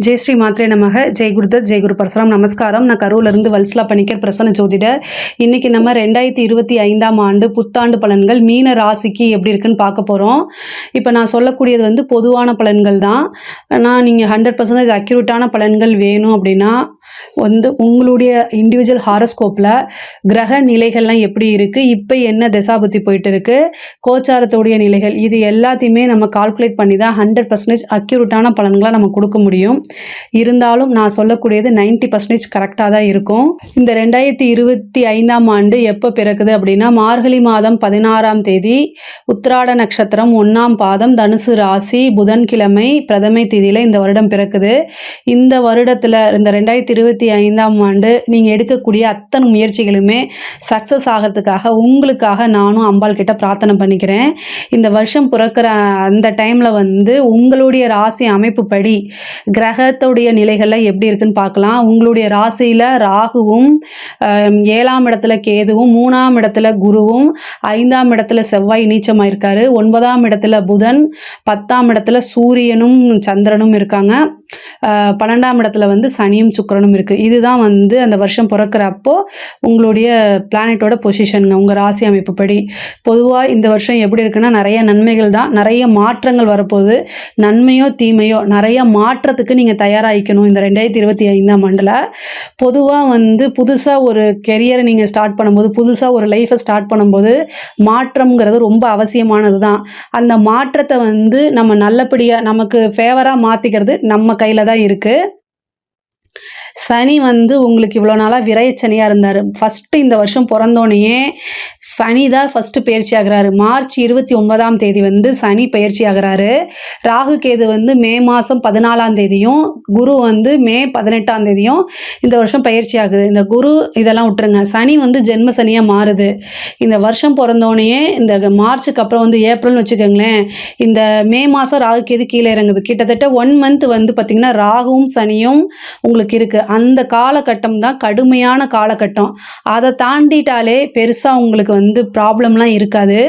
ஜெய் ஸ்ரீ மாத்ரே நமக. ஜெய் குருதத், ஜெய் குரு பரசுராம். நமஸ்காரம். நான் கரூர்லேருந்து வல்சலா பணிக்கர், பிரசன்ன ஜோதிடர். இன்றைக்கி நம்ம 2025ஆம் ஆண்டு புத்தாண்டு பலன்கள் மீன ராசிக்கு எப்படி இருக்குன்னு பார்க்க போகிறோம். இப்போ நான் சொல்லக்கூடியது வந்து பொதுவான பலன்கள் தான். ஆனால் நீங்கள் 100% அக்யூரேட்டான பலன்கள் வேணும் அப்படின்னா வந்து உங்களுடைய இண்டிவிஜுவல் ஹாரோஸ்கோப்பில் கிரக நிலைகள்லாம் எப்படி இருக்குது, இப்போ என்ன தசாபுத்தி போயிட்டு இருக்குது, கோச்சாரத்தோடைய நிலைகள், இது எல்லாத்தையுமே நம்ம கால்குலேட் பண்ணி தான் 100% அக்யூரேட்டான பலன்களாக நம்ம கொடுக்க முடியும். இருந்தாலும் நான் சொல்லக்கூடியது 90% கரெக்டாக தான் இருக்கும். இந்த 2025ஆம் ஆண்டு எப்போ பிறக்குது அப்படின்னா மார்கழி மாதம் 16ஆம் தேதி, உத்திராட நட்சத்திரம் 1ஆம் பாதம், தனுசு ராசி, புதன்கிழமை பிரதமை தேதியில் இந்த வருடம் பிறக்குது. இந்த வருடத்தில் இந்த 2025ஆம் ஆண்டு நீங்கள் எடுக்கக்கூடிய அத்தனை முயற்சிகளுமே சக்ஸஸ் ஆகிறதுக்காக உங்களுக்காக நானும் அம்பாள் கிட்ட பிரார்த்தனை பண்ணிக்கிறேன். இந்த வருஷம் பிறக்கிற அந்த டைமில் வந்து உங்களுடைய ராசி அமைப்பு படி கிரகத்துடைய நிலைகளில் எப்படி இருக்குன்னு பார்க்கலாம். உங்களுடைய ராசியில் ராகுவும், 7ஆம் இடத்துல கேதுவும், 3ஆம் இடத்துல குருவும், 5ஆம் இடத்துல செவ்வாய் நீச்சமாயிருக்காரு, 9ஆம் இடத்துல புதன், 10ஆம் இடத்துல சூரியனும் சந்திரனும் இருக்காங்க, 12ஆம் இடத்துல வந்து சனியும் சுக்கிரனும் இருக்குது. இதுதான் வந்து அந்த வருஷம் பிறக்கிறப்போ உங்களுடைய பிளானட்டோட பொசிஷனுங்க உங்கள் ராசி அமைப்பு படி. பொதுவாக இந்த வருஷம் எப்படி இருக்குன்னா நிறைய நன்மைகள் தான், நிறைய மாற்றங்கள் வரப்போகுது. நன்மையோ தீமையோ நிறைய மாற்றத்துக்கு நீங்கள் தயாராகிக்கணும். இந்த 2025ஆம் ஆண்டில் பொதுவாக வந்து புதுசாக ஒரு கெரியரை நீங்கள் ஸ்டார்ட் பண்ணும்போது, புதுசாக ஒரு லைஃப்பை ஸ்டார்ட் பண்ணும்போது மாற்றம்ங்கிறது ரொம்ப அவசியமானது தான். அந்த மாற்றத்தை வந்து நம்ம நல்லபடியாக நமக்கு ஃபேவராக மாற்றிக்கிறது நம்ம கையில் தான் இருக்குது. சனி வந்து உங்களுக்கு இவ்வளோ நாளாக விரைச்சனியாக இருந்தார். ஃபஸ்ட்டு இந்த வருஷம் பிறந்தோடனே சனி தான் ஃபஸ்ட்டு பயிற்சி ஆகிறாரு. மார்ச் 29ஆம் தேதி வந்து சனி பயிற்சி ஆகிறாரு. ராகு கேது வந்து மே மாதம் 14ஆம் தேதியும், குரு வந்து மே 18ஆம் தேதியும் இந்த வருஷம் பயிற்சி ஆகுது. இந்த குரு இதெல்லாம் விட்டுருங்க, சனி வந்து ஜென்ம சனியாக மாறுது. இந்த வருஷம் பிறந்தோடனே இந்த மார்ச்சுக்கு அப்புறம் வந்து ஏப்ரல்னு வச்சுக்கோங்களேன், இந்த மே மாதம் ராகு கேது கீழே இறங்குது. கிட்டத்தட்ட 1 மந்த் வந்து பார்த்திங்கன்னா ராகுவும் சனியும் உங்களுக்கு இருக்குது. அந்த காலகட்டம் தான் கடுமையான காலகட்டம். அதை தாண்டிட்டாலே பெருசாக உங்களுக்கு வந்து ப்ராப்ளம்லாம் இருக்காது.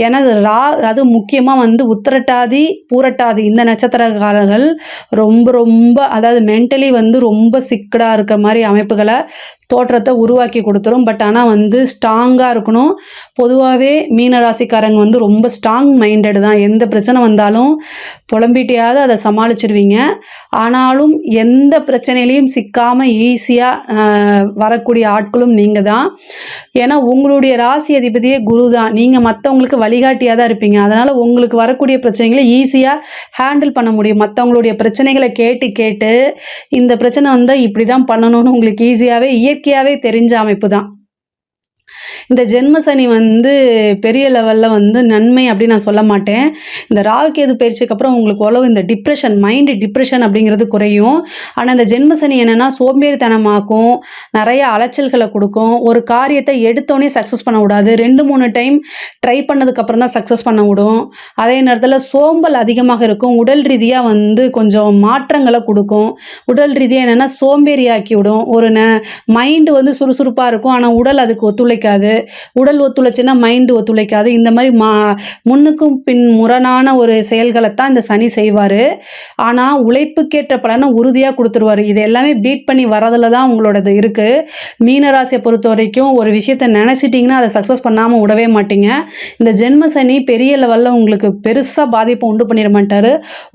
ஏன்னா அது முக்கியமாக வந்து உத்திரட்டாதி பூரட்டாதி இந்த நட்சத்திரக்காரர்கள் ரொம்ப அதாவது மென்டலி வந்து ரொம்ப சிக்கடாக இருக்கிற மாதிரி அமைப்புகளை தோற்றத்தை உருவாக்கி கொடுத்துரும். பட் ஆனால் வந்து ஸ்ட்ராங்காக இருக்கணும். பொதுவாகவே மீனராசிக்காரங்க வந்து ரொம்ப ஸ்ட்ராங் மைண்டடு தான். எந்த பிரச்சனை வந்தாலும் புலம்பிட்டியாவது அதை சமாளிச்சிடுவீங்க. ஆனாலும் எந்த பிரச்சனையிலையும் சிக்காமல் ஈஸியாக வரக்கூடிய ஆட்களும் நீங்கள் தான். ஏன்னா உங்களுடைய ராசி அதிபதியே குரு தான். நீங்கள் மற்றவங்களுக்கு வழிகாட்டியாக தான் இருப்பீங்க. அதனால் உங்களுக்கு வரக்கூடிய பிரச்சனைகளை ஈஸியாக ஹேண்டில் பண்ண முடியும். மற்றவங்களுடைய பிரச்சனைகளை கேட்டு இந்த பிரச்சனை வந்தால் இப்படி தான் பண்ணணும்னு உங்களுக்கு ஈஸியாகவே இயற்கையாகவே தெரிஞ்ச அமைப்பு தான். இந்த ஜென்ம சனி வந்து பெரிய லெவலில் வந்து நன்மை அப்படின்னு நான் சொல்ல மாட்டேன். இந்த ராகு கேது பயிற்சிக்கு அப்புறம் உங்களுக்கு ஓரளவு இந்த டிப்ரெஷன், மைண்டு டிப்ரெஷன் அப்படிங்கிறது குறையும். ஆனால் இந்த ஜென்ம சனி என்னென்னா சோம்பேறித்தனமாக்கும், நிறைய அலைச்சல்களை கொடுக்கும். ஒரு காரியத்தை எடுத்தோடனே சக்ஸஸ் பண்ண விடாது. 2-3 டைம் ட்ரை பண்ணதுக்கப்புறம் தான் சக்ஸஸ் பண்ண விடும். அதே நேரத்தில் சோம்பல் அதிகமாக இருக்கும். உடல் ரீதியாக வந்து கொஞ்சம் மாற்றங்களை கொடுக்கும். உடல் ரீதியாக என்னென்னா சோம்பேறியாக்கி விடும். ஒரு மைண்டு வந்து சுறுசுறுப்பாக இருக்கும், ஆனால் உடல் அதுக்கு ஒத்துழைக்காது. உடல் ஒத்துழைச்சுன்னா மைண்டு ஒத்துழைக்காது. இந்த மாதிரி முன்னுக்கும் பின் முரணான ஒரு செயல்களை தான் இந்த சனி செய்வார். ஆனால் உழைப்புக்கேற்ற பலனை உறுதியாக கொடுத்துருவார். இது எல்லாமே பீட் பண்ணி வரதில் தான் உங்களோடது இருக்குது. மீனராசியை பொறுத்த வரைக்கும் ஒரு விஷயத்தை நினச்சிட்டிங்கன்னா அதை சக்ஸஸ் பண்ணாமல் விடவே மாட்டீங்க. இந்த ஜென்ம சனி பெரிய லெவலில் உங்களுக்கு பெருசாக பாதிப்பை உண்டு பண்ணிட மாட்டார்.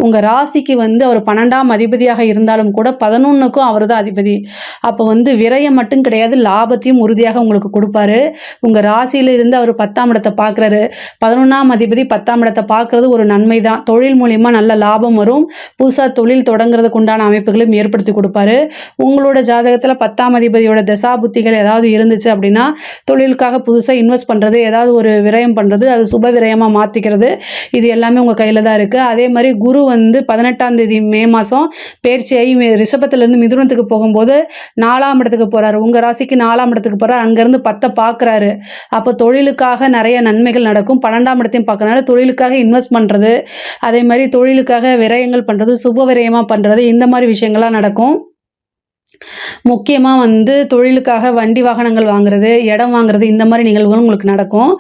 உங்கள் ராசிக்கு வந்து அவர் 12ஆம் அதிபதியாக இருந்தாலும் கூட 11க்கும் அவர் தான் அதிபதி. அப்போ வந்து விரயம் மட்டும் கிடையாது, லாபத்தையும் உறுதியாக உங்களுக்கு கொடுப்பாரு. உங்கள் ராசியில் இருந்து அவர் 10ஆம் இடத்தை பார்க்குறாரு. 11ஆம் அதிபதி 10ஆம் இடத்தை பார்க்குறது ஒரு நன்மை தான். தொழில் மூலிமா நல்ல லாபம் வரும். புதுசாக தொழில் தொடங்குறதுக்கு உண்டான அமைப்புகளையும் ஏற்படுத்தி கொடுப்பாரு. உங்களோட ஜாதகத்தில் 10ஆம் அதிபதியோட தசாபுத்திகள் ஏதாவது இருந்துச்சு அப்படின்னா தொழிலுக்காக புதுசாக இன்வெஸ்ட் பண்ணுறது, ஏதாவது ஒரு விரயம் பண்ணுறது, அது சுப விரயமாக மாற்றிக்கிறது, இது எல்லாமே உங்கள் கையில் தான் இருக்குது. அதே மாதிரி குரு வந்து 18ஆம் தேதி மே மாதம் பயிற்சியாகி ரிஷபத்திலேருந்து மிதுனத்துக்கு போகும்போது 4ஆம் இடத்துக்கு போகிறாரு. உங்கள் ராசிக்கு 4ஆம் இடத்துக்கு போகிறார். அங்கேருந்து 10 பார்க்குறாரு. அப்போ தொழிலுக்காக நிறைய நன்மைகள் நடக்கும். 12ஆம் இடத்தையும் பார்க்கறனால தொழிலுக்காக இன்வெஸ்ட் பண்ணுறது, அதே மாதிரி தொழிலுக்காக விரயங்கள் பண்ணுறது, சுப விரயமாக பண்ணுறது, இந்த மாதிரி விஷயங்கள்லாம் நடக்கும். முக்கியமாக வந்து தொழிலுக்காக வண்டி வாகனங்கள் வாங்குறது, இடம் வாங்குறது இந்த மாதிரி நிகழ்வுகள் உங்களுக்கு நடக்கும்.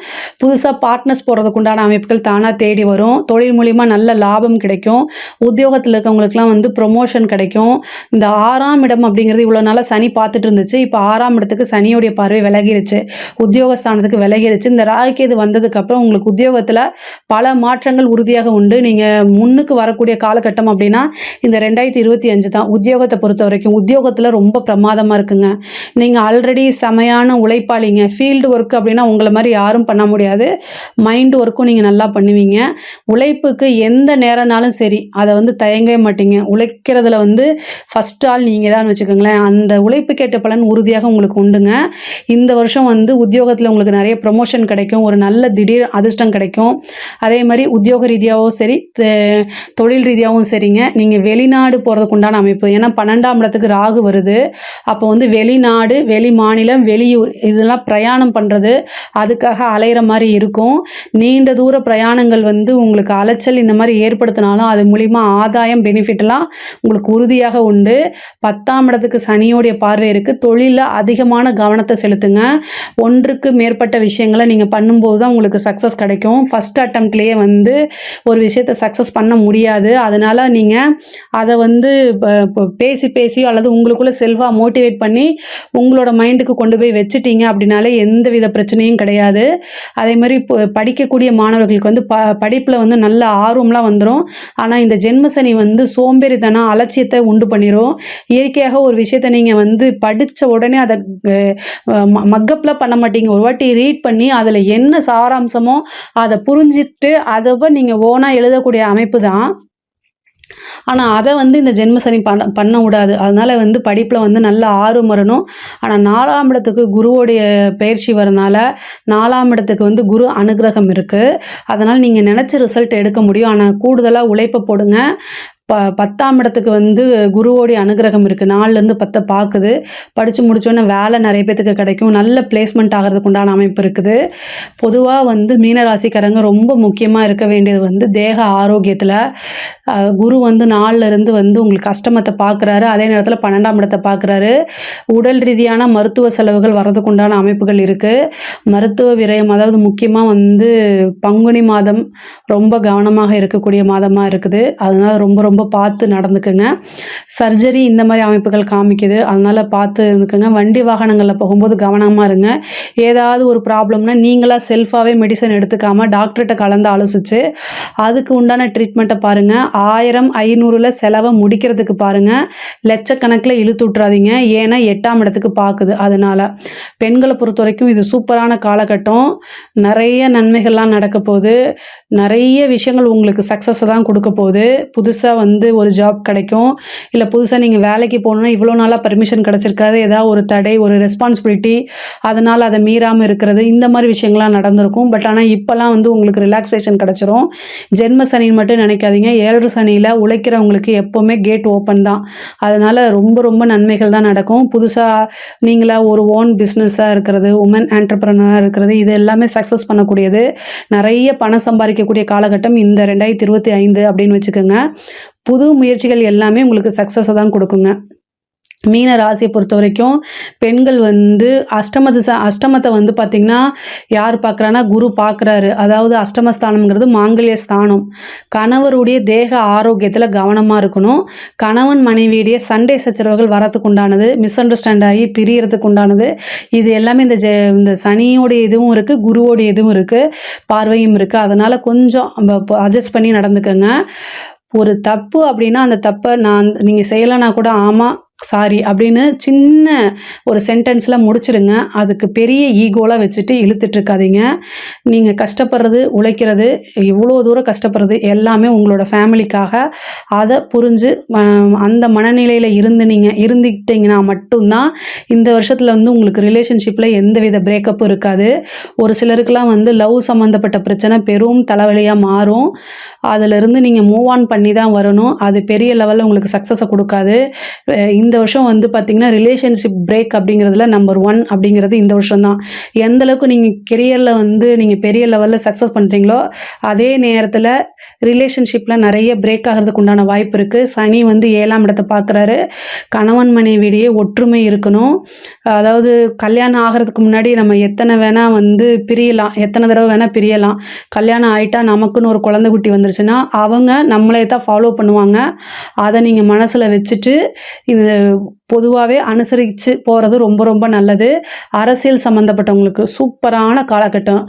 புதுசாக பார்ட்னர்ஸ் போடுறதுக்கு உண்டான அமைப்புகள் தானாக தேடி வரும். தொழில் மூலிமா நல்ல லாபம் கிடைக்கும். உத்தியோகத்தில் இருக்கவங்களுக்குலாம் வந்து ப்ரொமோஷன் கிடைக்கும். இந்த 6ஆம் இடம் அப்படிங்கிறது இவ்வளோ நாளாக சனி பார்த்துட்டு இருந்துச்சு. இப்போ 6ஆம் இடத்துக்கு சனியோடைய பார்வை விலகிருச்சு. உத்தியோகஸ்தானத்துக்கு விலகிருச்சு. இந்த ராகுகேது வந்ததுக்கப்புறம் உங்களுக்கு உத்தியோகத்தில் பல மாற்றங்கள் உறுதியாக உண்டு. நீங்கள் முன்னுக்கு வரக்கூடிய காலகட்டம் அப்படின்னா இந்த 2025 தான். உத்தியோகத்தை பொறுத்த வரைக்கும் உத்தியோகத்தில் ரொம்ப பிரமாதமாக இருக்குங்க. நீங்கள் ஆல்ரெடி செமையான உழைப்பாளிங்க. ஃபீல்டு ஒர்க் அப்படின்னா உங்களை மாதிரி யாரும் பண்ண முடியாது. மைண்ட் ஒர்க்கும் நீங்கள் நல்லா பண்ணுவீங்க. உழைப்புக்கு எந்த நேரம்னாலும் சரி அதை வந்து தயங்கவே மாட்டீங்க. உழைக்கிறதுல வந்து ஃபஸ்ட் ஆள் நீங்கள் தான் வச்சுக்கோங்களேன். அந்த உழைப்புக்கேற்ற பலன் உறுதியாக உங்களுக்கு உண்டுங்க. இந்த வருஷம் வந்து உத்தியோகத்தில் உங்களுக்கு நிறைய ப்ரொமோஷன் கிடைக்கும். ஒரு நல்ல திடீர் அதிர்ஷ்டம் கிடைக்கும். அதே மாதிரி உத்தியோக ரீதியாகவும் சரி தொழில் ரீதியாகவும் சரிங்க. நீங்கள் வெளிநாடு போகிறதுக்கு உண்டான அமைப்பு. ஏன்னா 12ஆம் இடத்துக்கு ராகு வருது. அப்போ வந்து வெளிநாடு, வெளி மாநிலம், வெளியூர் இதெல்லாம் பிரயாணம் பண்ணுறது, அதுக்காக அலையிற மாதிரி இருக்கும். நீண்ட தூர பிரயாணங்கள் வந்து உங்களுக்கு அலைச்சல் இந்த மாதிரி ஏற்படுத்தினாலும் அது மூலிமா ஆதாயம் பெனிஃபிட்லாம் உங்களுக்கு உறுதியாக உண்டு. 10ஆம் இடத்துக்கு சனியோடைய பார்வை இருக்குது. தொழிலில் அதிகமான கவனத்தை செலுத்துங்க. ஒன்றுக்கு மேற்பட்ட விஷயங்களை நீங்கள் பண்ணும்போது தான் உங்களுக்கு சக்ஸஸ் கிடைக்கும். ஃபஸ்ட் அட்டம்ப்ட்லேயே வந்து ஒரு விஷயத்தை சக்ஸஸ் பண்ண முடியாது. அதனால் நீங்கள் அதை வந்து பேசி பேசியோ அல்லது உங்களுக்குள்ளே செல்ஃபாக மோட்டிவேட் பண்ணி உங்களோட மைண்டுக்கு கொண்டு போய் வச்சுட்டீங்க அப்படின்னாலே எந்த வித பிரச்சனையும் கிடையாது. அதே மாதிரி படிக்கக்கூடிய மாணவர்களுக்கு வந்து படிப்பில் வந்து நல்ல ஆர்வம்லாம் வந்துடும். ஆனால் இந்த ஜென்மசனி வந்து சோம்பேறித்தனம், அலட்சியத்தை உண்டு பண்ணிடும். இயற்கையாக ஒரு விஷயத்தை நீங்கள் வந்து படித்த உடனே அதை மக்கப்லாம் பண்ண மாட்டீங்க. ஒரு வாட்டி ரீட் பண்ணி அதில் என்ன சாராம்சமோ அதை புரிஞ்சிட்டு அதை நீங்கள் ஓனாக எழுதக்கூடிய அமைப்பு தான். ஆனால் அதை வந்து இந்த ஜென்மசனி பண்ண விடாது. அதனால் வந்து படிப்பில் வந்து நல்ல ஆர்வம் வரணும். ஆனால் 4ஆம் இடத்துக்கு குருவோடைய பயிற்சி வரனால 4ஆம் இடத்துக்கு வந்து குரு அனுகிரகம் இருக்குது. அதனால் நீங்கள் நினச்ச ரிசல்ட் எடுக்க முடியும். ஆனால் கூடுதலாக உழைப்பை போடுங்க. 10ஆம் இடத்துக்கு வந்து குருவோடைய அனுகிரகம் இருக்குது. 4லேருந்து 10 பார்க்குது. படித்து முடித்தோன்னே வேலை நிறைய பேத்துக்கு கிடைக்கும். நல்ல பிளேஸ்மெண்ட் ஆகிறதுக்கு உண்டான அமைப்பு இருக்குது. பொதுவாக வந்து மீனராசிக்காரங்க ரொம்ப முக்கியமாக இருக்க வேண்டியது வந்து தேக ஆரோக்கியத்தில். குரு வந்து 4லேருந்து வந்து உங்களுக்கு அஷ்டமத்தை பார்க்குறாரு. அதே நேரத்தில் 12ஆம் இடத்தை பார்க்குறாரு. உடல் ரீதியான மருத்துவ செலவுகள் வர்றதுக்கு உண்டான அமைப்புகள் இருக்குது. மருத்துவ விரயம், அதாவது முக்கியமாக வந்து பங்குனி மாதம் ரொம்ப கவனமாக இருக்கக்கூடிய மாதமாக இருக்குது. அதனால் ரொம்ப ரொம்ப பார்த்து நடந்துக்குங்க. சர்ஜரி இந்த மாதிரி அமைப்புகள் காமிக்குது. அதனால் பார்த்து இருந்துக்குங்க. வண்டி வாகனங்களில் போகும்போது கவனமாக இருங்க. ஏதாவது ஒரு ப்ராப்ளம்னா நீங்களாக செல்ஃபாகவே மெடிசன் எடுத்துக்காமல் டாக்டர்கிட்ட கலந்து ஆலோசித்து அதுக்கு உண்டான ட்ரீட்மெண்ட்டை பாருங்கள். 1000 500ல் செலவை முடிக்கிறதுக்கு பாருங்கள். லட்சக்கணக்கில் இழுத்து விட்றாதீங்க. ஏன்னா 8ஆம் இடத்துக்கு பார்க்குது. அதனால் பெண்களை பொறுத்த வரைக்கும் இது சூப்பரான காலகட்டம். நிறைய நன்மைகள்லாம் நடக்க போகுது. நிறைய விஷயங்கள் உங்களுக்கு சக்ஸஸை தான் கொடுக்க போகுது. புதுசாக வந்து ஒரு ஜாப் கிடைக்கும். இல்லை புதுசாக நீங்கள் வேலைக்கு போகணுன்னா இவ்வளோ நாளாக பர்மிஷன் கிடச்சிருக்காது. ஏதாவது ஒரு தடை, ஒரு ரெஸ்பான்சிபிலிட்டி, அதனால் அதை மீறாமல் இருக்கிறது, இந்த மாதிரி விஷயங்கள்லாம் நடந்திருக்கும். பட் ஆனால் இப்போல்லாம் வந்து உங்களுக்கு ரிலாக்ஸேஷன் கிடச்சிரும். ஜென்ம சனின்னு மட்டும் நினைக்காதீங்க. 7 சனியில் உழைக்கிறவங்களுக்கு எப்போவுமே கேட் ஓப்பன் தான். அதனால் ரொம்ப ரொம்ப நன்மைகள் தான் நடக்கும். புதுசாக நீங்களாக ஒரு ஓன் பிஸ்னஸாக இருக்கிறது, உமன் ஆண்டர்பிரனராக இருக்கிறது, இது எல்லாமே சக்ஸஸ் பண்ணக்கூடியது. நிறைய பணம் சம்பாதிக்கக்கூடிய காலகட்டம் இந்த 2025 அப்படின்னு வச்சுக்கோங்க. புது முயற்சிகள் எல்லாமே உங்களுக்கு சக்ஸஸை தான் கொடுக்குங்க. மீன ராசியை பொறுத்த வரைக்கும் பெண்கள் வந்து அஷ்டமத்தை வந்து பார்த்திங்கன்னா யார் பார்க்குறான்னா குரு பார்க்குறாரு. அதாவது அஷ்டமஸ்தானம்ங்கிறது மாங்கல்ய ஸ்தானம். கணவருடைய தேக ஆரோக்கியத்தில் கவனமாக இருக்கணும். கணவன் மனைவியுடைய சண்டை சச்சரவுகள் வரத்துக்கு உண்டானது, மிஸ் அண்டர்ஸ்டாண்ட் ஆகி பிரியறதுக்கு உண்டானது, இது எல்லாமே இந்த சனியோடைய இதுவும் இருக்குது, குருவோடைய இதுவும் இருக்குது, பார்வையும் இருக்குது. அதனால் கொஞ்சம் அட்ஜஸ்ட் பண்ணி நடந்துக்கங்க. ஒரு தப்பு அப்படின்னா அந்த தப்பை நீங்கள் செய்யலைன்னா கூட ஆமாம் சாரி அப்படின்னு சின்ன ஒரு சென்டென்ஸில் முடிச்சிருங்க. அதுக்கு பெரிய ஈகோலாம் வச்சுட்டு இழுத்துட்ருக்காதீங்க. நீங்கள் கஷ்டப்படுறது, உழைக்கிறது, இவ்வளோ தூரம் கஷ்டப்படுறது எல்லாமே உங்களோட ஃபேமிலிக்காக. அதை புரிஞ்சு அந்த மனநிலையில் இருந்துக்கிட்டிங்கன்னா மட்டும்தான் இந்த வருஷத்தில் வந்து உங்களுக்கு ரிலேஷன்ஷிப்பில் எந்தவித பிரேக்கப்பும் இருக்காது. ஒரு சிலருக்கெலாம் வந்து லவ் சம்மந்தப்பட்ட பிரச்சனை பெரும் தலைவலியாக மாறும். அதிலிருந்து நீங்கள் மூவ் ஆன் பண்ணி தான் வரணும். அது பெரிய லெவலில் உங்களுக்கு சக்ஸஸை கொடுக்காது. இந்த வருஷம் வந்து பார்த்திங்கன்னா ரிலேஷன்ஷிப் பிரேக் அப்படிங்கிறதுல நம்பர் 1 அப்படிங்கிறது இந்த வருஷம் தான். எந்த அளவுக்கு நீங்கள் கெரியரில் வந்து நீங்கள் பெரிய லெவலில் சக்ஸஸ் பண்ணுறீங்களோ அதே நேரத்தில் ரிலேஷன்ஷிப்பில் நிறைய பிரேக் ஆகிறதுக்கு உண்டான வாய்ப்பு இருக்குது. சனி வந்து 7ஆம் இடத்தை பார்க்குறாரு. கணவன் மனைவியிடையே ஒற்றுமை இருக்கணும். அதாவது கல்யாணம் ஆகிறதுக்கு முன்னாடி நம்ம எத்தனை வேணால் வந்து பிரியலாம், எத்தனை தடவை வேணால் பிரியலாம். கல்யாணம் ஆகிட்டா நமக்குன்னு ஒரு குழந்தை குட்டி வந்துருச்சுன்னா அவங்க நம்மளே தான் ஃபாலோ பண்ணுவாங்க. அதை நீங்கள் மனசில் வச்சுட்டு இது பொதுவாகவே அனுசரித்து போகிறது ரொம்ப ரொம்ப நல்லது. அரசியல் சம்மந்தப்பட்டவங்களுக்கு சூப்பரான காலகட்டம்.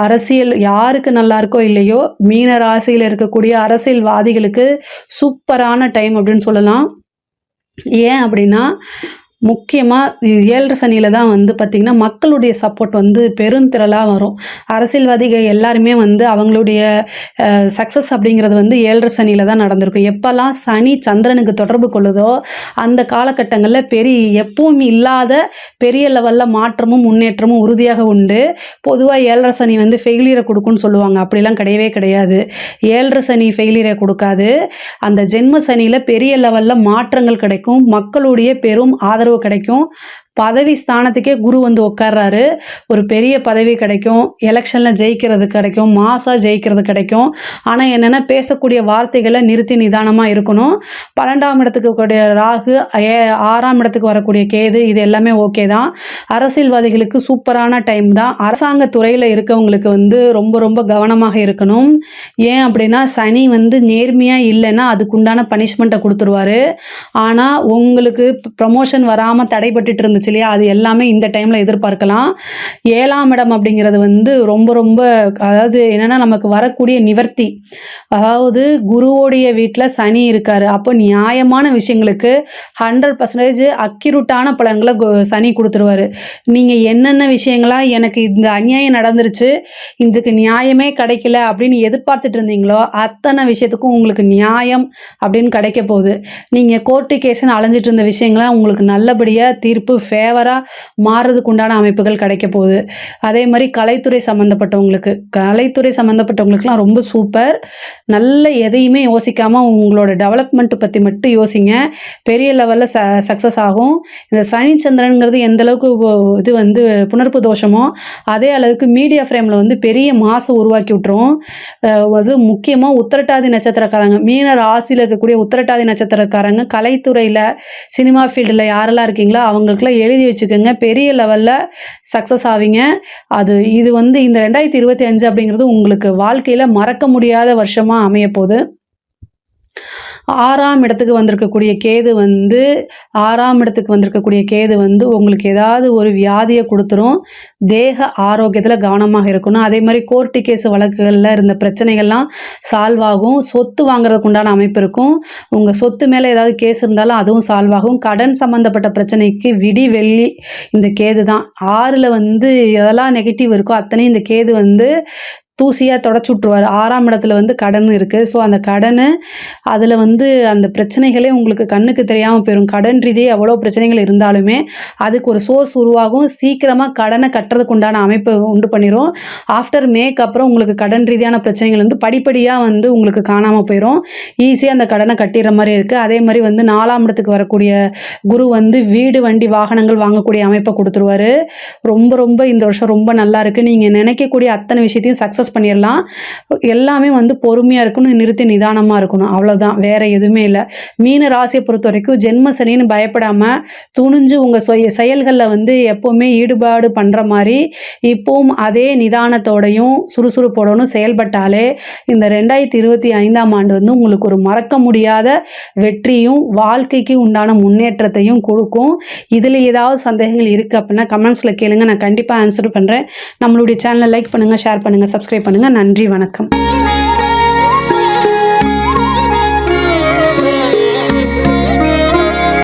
அரசியல் யாருக்கு நல்லா இருக்கோ இல்லையோ, மீன ராசியில் இருக்கக்கூடிய அரசியல்வாதிகளுக்கு சூப்பரான டைம் அப்படின்னு சொல்லலாம். ஏன் அப்படின்னா முக்கியமாக 7 சனியில் தான் வந்து பார்த்திங்கன்னா மக்களுடைய சப்போர்ட் வந்து பெருந்திரளாக வரும். அரசியல்வாதிகள் எல்லாருமே வந்து அவங்களுடைய சக்ஸஸ் அப்படிங்கிறது வந்து 7 சனியில் தான் நடந்திருக்கும். எப்போல்லாம் சனி சந்திரனுக்கு தொடர்பு கொள்ளுதோ அந்த காலகட்டங்களில் எப்பவும் இல்லாத பெரிய லெவலில் மாற்றமும் முன்னேற்றமும் உறுதியாக உண்டு. பொதுவாக 7 சனி வந்து ஃபெயிலியரை கொடுக்குன்னு சொல்லுவாங்க. அப்படிலாம் கிடையவே கிடையாது. 7 சனி ஃபெயிலியரை கொடுக்காது. அந்த ஜென்ம சனியில் பெரிய லெவலில் மாற்றங்கள் கிடைக்கும். மக்களுடைய பெரும் ஆதரவு கிடைக்கும். பதவி ஸ்தானத்துக்கே குரு வந்து உட்கார்றாரு. ஒரு பெரிய பதவி கிடைக்கும். எலெக்ஷனில் ஜெயிக்கிறது கிடைக்கும். மாசாக ஜெயிக்கிறது கிடைக்கும். ஆனால் என்னென்னா பேசக்கூடிய வார்த்தைகளை நிறுத்தி நிதானமாக இருக்கணும். 12ஆம் இடத்துக்கு கூடிய ராகு, 6ஆம் இடத்துக்கு வரக்கூடிய கேது, இது எல்லாமே ஓகே தான். அரசியல்வாதிகளுக்கு சூப்பரான டைம் தான். அரசாங்க துறையில் இருக்கவங்களுக்கு வந்து ரொம்ப ரொம்ப கவனமாக இருக்கணும். ஏன் அப்படின்னா சனி வந்து நேர்மையாக இல்லைன்னா அதுக்குண்டான பனிஷ்மெண்ட்டை கொடுத்துருவாரு. ஆனால் உங்களுக்கு ப்ரமோஷன் வராமல் தடைபட்டுட்டு இருந்துச்சு இல்லையா, அது எல்லாமே இந்த டைமில் எதிர்பார்க்கலாம். 7ஆம் இடம் அப்படிங்கிறது வந்து ரொம்ப ரொம்ப அதாவது என்னென்னா நமக்கு வரக்கூடிய நிவர்த்தி. அதாவது குருவோடைய வீட்டில் சனி இருக்கார். அப்போ நியாயமான விஷயங்களுக்கு 100% அக்யூரேட்டான பலன்களை சனி கொடுத்துருவார். நீங்கள் என்னென்ன விஷயங்களா எனக்கு இந்த அநியாயம் நடந்துருச்சு, இதுக்கு நியாயமே கிடைக்கல அப்படின்னு எதிர்பார்த்துட்டு இருந்தீங்களோ அத்தனை விஷயத்துக்கும் உங்களுக்கு நியாயம் அப்படின்னு கிடைக்க போகுது. நீங்கள் கோர்ட்டு கேஸ்ன்னு அலைஞ்சிட்டு இருந்த விஷயங்கள்லாம் உங்களுக்கு நல்லபடியாக தீர்ப்பு ஃபேவராக மாறுறதுக்கு உண்டான அமைப்புகள் கிடைக்க போகுது. அதே மாதிரி கலைத்துறை சம்மந்தப்பட்டவங்களுக்குலாம் ரொம்ப சூப்பர். நல்ல எதையுமே யோசிக்காமல் உங்களோட டெவலப்மெண்ட் பற்றி மட்டும் யோசிங்க. பெரிய லெவலில் சக்ஸஸ் ஆகும். இந்த சனி சந்திரனுங்கிறது எந்த அளவுக்கு இது வந்து புணர்ப்பு தோஷமோ அதே அளவுக்கு மீடியா ஃப்ரேமில் வந்து பெரிய மாசம் உருவாக்கி விட்டுரும். அது முக்கியமாக உத்திரட்டாதி நட்சத்திரக்காரங்க, மீன ராசியில் இருக்கக்கூடிய உத்திரட்டாதி நட்சத்திரக்காரங்க கலைத்துறையில் சினிமா ஃபீல்டில் யாரெல்லாம் இருக்கீங்களோ அவங்களுக்குலாம் எழுதி வச்சுக்கோங்க. பெரிய லெவலில் சக்ஸஸ் ஆவீங்க. இது வந்து இந்த 2025 அப்படிங்கிறது உங்களுக்கு வாழ்க்கையில் மறக்க முடியாத வருஷமாக அமைய போகுது. 6ஆம் இடத்துக்கு வந்திருக்கக்கூடிய கேது வந்து உங்களுக்கு ஏதாவது ஒரு வியாதியை கொடுத்துரும். தேக ஆரோக்கியத்தில் கவனமாக இருக்கணும். அதே மாதிரி கோர்ட்டு கேஸ் வழக்குகளில் இருந்த பிரச்சனைகள்லாம் சால்வ் ஆகும். சொத்து வாங்குறதுக்கு உண்டான அமைப்பு இருக்கும். உங்கள் சொத்து மேலே ஏதாவது கேஸ் இருந்தாலும் அதுவும் சால்வ் ஆகும். கடன் சம்மந்தப்பட்ட பிரச்சனைக்கு வெள்ளி இந்த கேது தான். 6ல் வந்து எதெல்லாம் நெகட்டிவ் இருக்கோ அத்தனையும் இந்த கேது வந்து தூசியாக தொடச்சி விட்ருவார். 6ஆம் இடத்துல வந்து கடன் இருக்குது. ஸோ அந்த கடனை அதில் வந்து அந்த பிரச்சனைகளே உங்களுக்கு கண்ணுக்கு தெரியாமல் போயிடும். கடன் ரீதியாக எவ்வளோ பிரச்சனைகள் இருந்தாலுமே அதுக்கு ஒரு சோர்ஸ் உருவாகும். சீக்கிரமாக கடனை கட்டுறதுக்கு உண்டான அமைப்பை உண்டு பண்ணிடும். ஆஃப்டர் மேக்கு அப்புறம் உங்களுக்கு கடன் ரீதியான பிரச்சனைகள் வந்து படிப்படியாக வந்து உங்களுக்கு காணாமல் போயிடும். ஈஸியாக அந்த கடனை கட்டிடுற மாதிரி இருக்குது. அதே மாதிரி வந்து 4ஆம் இடத்துக்கு வரக்கூடிய குரு வந்து வீடு, வண்டி, வாகனங்கள் வாங்கக்கூடிய அமைப்பை கொடுத்துருவாரு. ரொம்ப ரொம்ப இந்த வருஷம் ரொம்ப நல்லா இருக்குது. நீங்கள் நினைக்கக்கூடிய அத்தனை விஷயத்தையும் சக்ஸஸ் பண்ணிடலாம். எல்லாமே வந்து பொறுமையாக இருக்கணும், நிறுத்தி நிதானமாக இருக்கணும். அவ்வளோதான், வேற எதுவுமே இல்லை. மீன ராசியை பொறுத்த வரைக்கும் ஜென்ம சனின்னு பயப்படாமல் துணிஞ்சு உங்கள் செயல்களில் வந்து எப்போவுமே ஈடுபாடு பண்ணுற மாதிரி இப்போவும் அதே நிதானத்தோடையும் சுறுசுறுப்போடனும் செயல்பட்டாலே இந்த 2025ஆம் ஆண்டு வந்து உங்களுக்கு ஒரு மறக்க முடியாத வெற்றியும் வாழ்க்கைக்கு உண்டான முன்னேற்றத்தையும் கொடுக்கும். இதில் ஏதாவது சந்தேகங்கள் இருக்குது அப்படின்னா கமெண்ட்ஸில் கேளுங்க, நான் கண்டிப்பாக ஆன்சர் பண்ணுறேன். நம்மளுடைய சேனலை லைக் பண்ணுங்கள், ஷேர் பண்ணுங்கள், சப்ஸ்கிரைப் பண்ணுங்கள். நன்றி, வணக்கம்.